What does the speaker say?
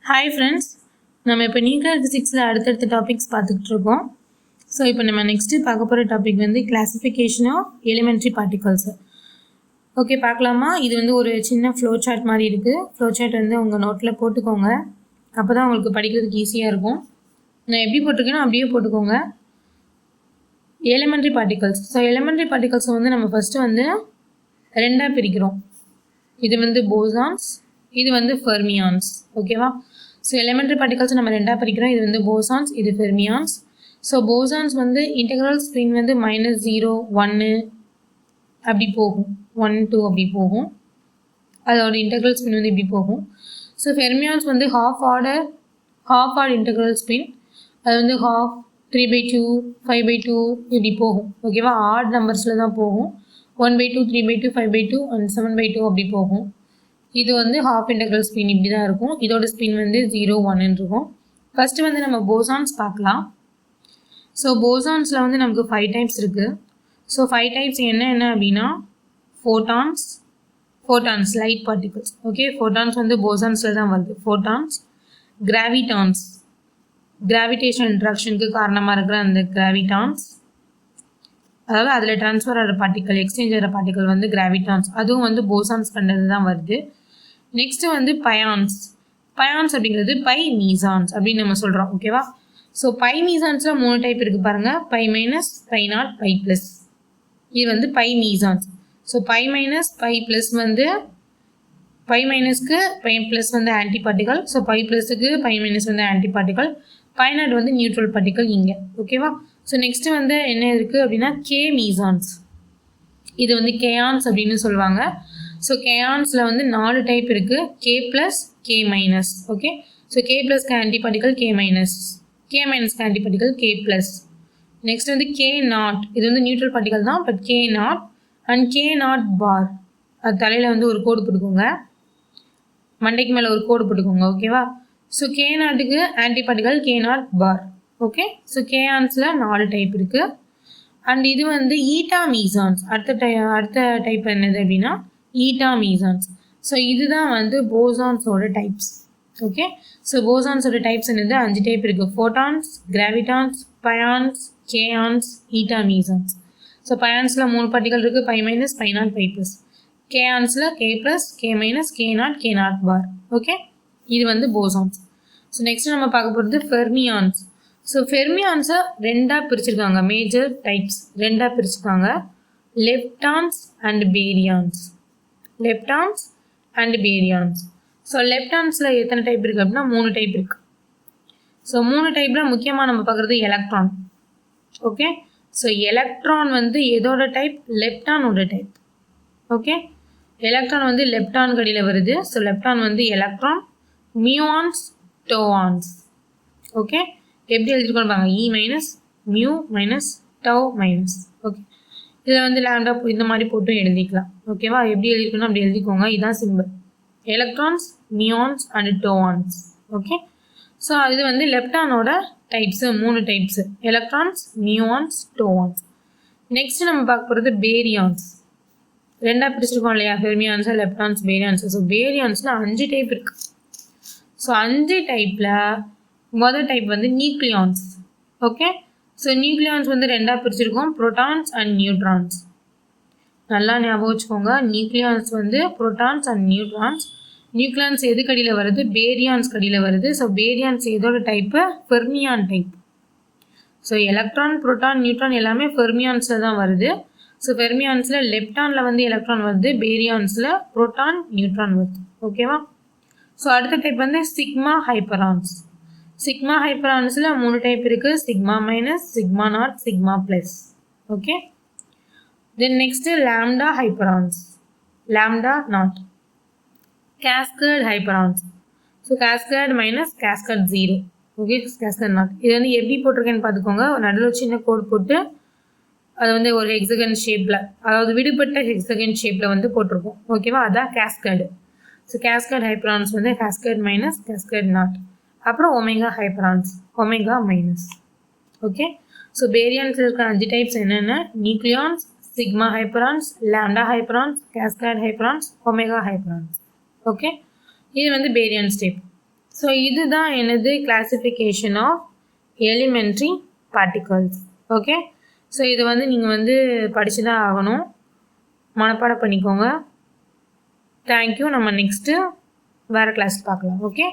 Hi friends, நம்ம இப்போ nuclear ஃபிசிக்ஸில் அடுத்தடுத்த டாபிக்ஸ் பார்த்துக்கிட்டு இருக்கோம். ஸோ இப்போ நம்ம நெக்ஸ்ட்டு பார்க்க போகிற டாபிக் வந்து classification of elementary particles. Okay, பார்க்கலாமா? இது வந்து ஒரு சின்ன ஃப்ளோ சார்ட் மாதிரி இருக்குது. ஃப்ளோ சார்ட் வந்து உங்கள் நோட்டில் போட்டுக்கோங்க, அப்போ தான் உங்களுக்கு படிக்கிறதுக்கு ஈஸியாக இருக்கும். நான் எப்படி போட்டிருக்கேனோ அப்படியே போட்டுக்கோங்க. Elementary particles. ஸோ எலிமெண்ட்ரி பார்ட்டிகல்ஸை வந்து நம்ம ஃபஸ்ட்டு வந்து ரெண்டாக பிரிக்கிறோம். இது வந்து போசான்ஸ், இது வந்து ஃபெர்மியான்ஸ். ஓகேவா? ஸோ எலிமெண்ட்ரி பார்ட்டிகல்ஸ் நம்ம ரெண்டாக பிரிக்கிறோம். இது வந்து போசான்ஸ், இது ஃபெர்மியான்ஸ். ஸோ போசான்ஸ் வந்து இன்டெக்ரல் ஸ்பின் வந்து -0 1 அப்படி போகும், 1 2 அப்படி போகும். அதோட இன்டெக்ரல் ஸ்பின் வந்து இப்படி போகும். ஸோ ஃபெர்மியான்ஸ் வந்து ஹாஃப் ஆட் இன்டெக்ரல் ஸ்பின். அது வந்து 1/2 3/2 5/2 இப்படி போகும். ஓகேவா? ஆட் நம்பர்ஸில் தான் போகும். 1/2 3/2 5/2 அண்ட் 7/2 அப்படி போகும். இது வந்து ஹாஃப் இன்டெக்ரல் ஸ்பின் இப்படி தான் இருக்கும். இதோட ஸ்பின் வந்து 0 1 இருக்கும். ஃபஸ்ட்டு வந்து நம்ம போசான்ஸ் பார்க்கலாம். ஸோ போசான்ஸில் வந்து நமக்கு 5 டைப்ஸ் இருக்குது. ஸோ 5 டைப்ஸ் என்ன அப்படின்னா photons light particles. Okay, photons வந்து போசான்ஸில் தான் வருது. ஃபோட்டான்ஸ், கிராவிட்டான்ஸ், கிராவிடேஷன் இன்ட்ராக்ஷனுக்கு காரணமாக இருக்கிற அந்த கிராவிட்டான்ஸ், அதாவது அதில் ட்ரான்ஸ்ஃபர் ஆகிற பார்ட்டிக்கல், எக்ஸ்சேஞ்ச் ஆகிற பார்ட்டிக்கல் வந்து கிராவிட்டான்ஸ். அதுவும் வந்து போசான்ஸ் கண்டது தான் வருது. நெக்ஸ்ட்டு வந்து பயான்ஸ் அப்படிங்கிறது பை மீசான்ஸ் அப்படின்னு நம்ம சொல்கிறோம். ஓகேவா? ஸோ பை மீசான்ஸில் 3 டைப் இருக்குது பாருங்கள். Pi minus, pi naught, pi plus. இது வந்து pi mesons. So pi minus, pi plus வந்து பை மைனஸ்க்கு பை ப்ளஸ் வந்து ஆன்டி பார்ட்டிக்கல். ஸோ பை ப்ளஸுக்கு பை மைனஸ் வந்து ஆன்டி பார்ட்டிக்கல். பை நாட் வந்து நியூட்ரல் பார்ட்டிக்கல் இங்கே. ஓகேவா? ஸோ நெக்ஸ்ட்டு வந்து என்ன இருக்குது அப்படின்னா கே மீசான்ஸ். இது வந்து கேயான்ஸ் அப்படின்னு சொல்லுவாங்க. ஸோ கேயான்ஸில் வந்து 4 டைப் இருக்குது. K plus, K minus. Okay, so K ப்ளஸ்க்கு ஆன்டி பார்ட்டிக்கல் கே மைனஸ்க்கு anti particle K plus. Next வந்து கே நாட். இது வந்து நியூட்ரல் பார்ட்டிக்கல் தான், but K naught and K naught bar. அது தலையில் வந்து ஒரு கோடு போட்டுக்கோங்க, மண்டைக்கு மேலே ஒரு கோடு போட்டுக்கோங்க. ஓகேவா? ஸோ கே நாட்டுக்கு anti particle K naught bar. Okay, so கேயான்ஸில் 4 டைப் இருக்குது. அண்ட் இது வந்து ஈட்டா மீசான்ஸ். அடுத்த டைப் என்னது அப்படின்னா ஈட்டா மீசான்ஸ். ஸோ இதுதான் வந்து போசான்ஸோட டைப்ஸ். ஓகே, ஸோ போசான்ஸோட டைப்ஸ் என்னது? 5 டைப் இருக்குது. Photons, gravitons, pions, kaons, eta mesons. So பயான்ஸில் 3 பார்ட்டிகல் இருக்குது. Pi minus, pi naught, pi plus. கேயான்ஸில் K plus, K minus, K naught bar. Okay, இது வந்து போசான்ஸ். ஸோ நெக்ஸ்ட் நம்ம பார்க்க போகிறது ஃபெர்மியான்ஸ். ஸோ ஃபெர்மியான்ஸை ரெண்டாக பிரிச்சிருக்காங்க. மேஜர் டைப்ஸ் ரெண்டாக பிரிச்சிருக்காங்க. Leptons and பேரியான்ஸ். ஸோ லெப்டான்ஸில் எத்தனை டைப் இருக்குது அப்படின்னா 3 டைப் இருக்குது. ஸோ 3 டைப்பில் முக்கியமாக நம்ம பார்க்குறது எலக்ட்ரான். ஓகே, ஸோ எலக்ட்ரான் வந்து எதோட டைப்? லெப்டானோட டைப். ஓகே, எலக்ட்ரான் வந்து லெப்டான் கடியில் வருது. ஸோ லெப்டான் வந்து எலக்ட்ரான், மியூஆன்ஸ், டோஆன்ஸ். ஓகே, எப்படி எழுதிருக்கோன்னு பாருங்க. E minus, mu minus, tau minus. Okay, இதில் வந்து லேம்டா இந்த மாதிரி போட்டு எழுதிக்கலாம். ஓகேவா? எப்படி எழுதிக்கணும் அப்படி எழுதிக்கோங்க. இதுதான் simple. Electrons, muons and tauons. Okay, so இது வந்து லெப்டானோட types. 3 types: electrons, muons, tauons. Next நம்ம பார்க்க போகிறது பேரியான்ஸ். ரெண்டாக பிரிச்சிருக்கோம் இல்லையா? Fermions, leptons, baryons. ஸோ பேரியான்ஸில் 5 டைப் இருக்குது. ஸோ 5 டைப்பில் முதல் டைப் வந்து நியூக்ளியான்ஸ். ஓகே, ஸோ நியூக்ளியான்ஸ் வந்து ரெண்டாக பிரிச்சிருக்கோம். Protons and neutrons. நல்லா ஞாபகம் வச்சுக்கோங்க. நியூக்ளியான்ஸ் வந்து புரோட்டான்ஸ் அண்ட் நியூட்ரான்ஸ். நியூக்ளியான்ஸ் எது கடியில் வருது? பேரியான்ஸ் கடியில் வருது. ஸோ பேரியான்ஸ் எதோட type? Fermion type. So electron, proton, neutron எல்லாமே ஃபெர்மியான்ஸில் தான் வருது. ஸோ ஃபெர்மியான்ஸில் லெப்டானில் வந்து எலக்ட்ரான் வருது, பேரியான்ஸில் புரோட்டான், நியூட்ரான் வருது. ஓகேவா? ஸோ அடுத்த டைப் வந்து சிக்மா ஹைப்பரான்ஸ். சிக்மா ஹைப்பரான்ஸில் 3 டைப் இருக்குது. Sigma minus, sigma naught, sigma plus. Okay, then next lambda hyperons, lambda naught. Cascade hyperons. So cascade minus, cascade 0. Okay, cascade naught. இது வந்து எப்படி போட்டிருக்கேன்னு பார்த்துக்கோங்க. நடுவில் சின்ன கோடு போட்டு அது வந்து ஒரு ஹெக்ஸகன் ஷேப்பில், அதாவது விடுபட்ட ஹெக்ஸகன் ஷேப்பில் வந்து போட்டிருக்கோம். ஓகேவா? அதான் கேஸ்கேடு. ஸோ கேஸ்கேட் ஹைப்பரான்ஸ் வந்து கேஸ்கேட் மைனஸ், கேஸ்கேட் நாட். அப்புறம் omega hyperons, omega minus. Okay, so பேரியான்ஸில் இருக்கிற 5 டைப்ஸ் என்னென்ன? Nucleons, sigma hyperons, lambda hyperons, cascade hyperons, omega hyperons. Okay, இது வந்து பேரியான்ஸ் டைப். ஸோ இதுதான் எனது classification of elementary particles. Okay, so இது வந்து நீங்கள் வந்து படித்து தான் ஆகணும், மனப்பாடம் பண்ணிக்கோங்க. தேங்க்யூ. நம்ம நெக்ஸ்ட்டு வேறு கிளாஸ் பார்க்கலாம். ஓகே.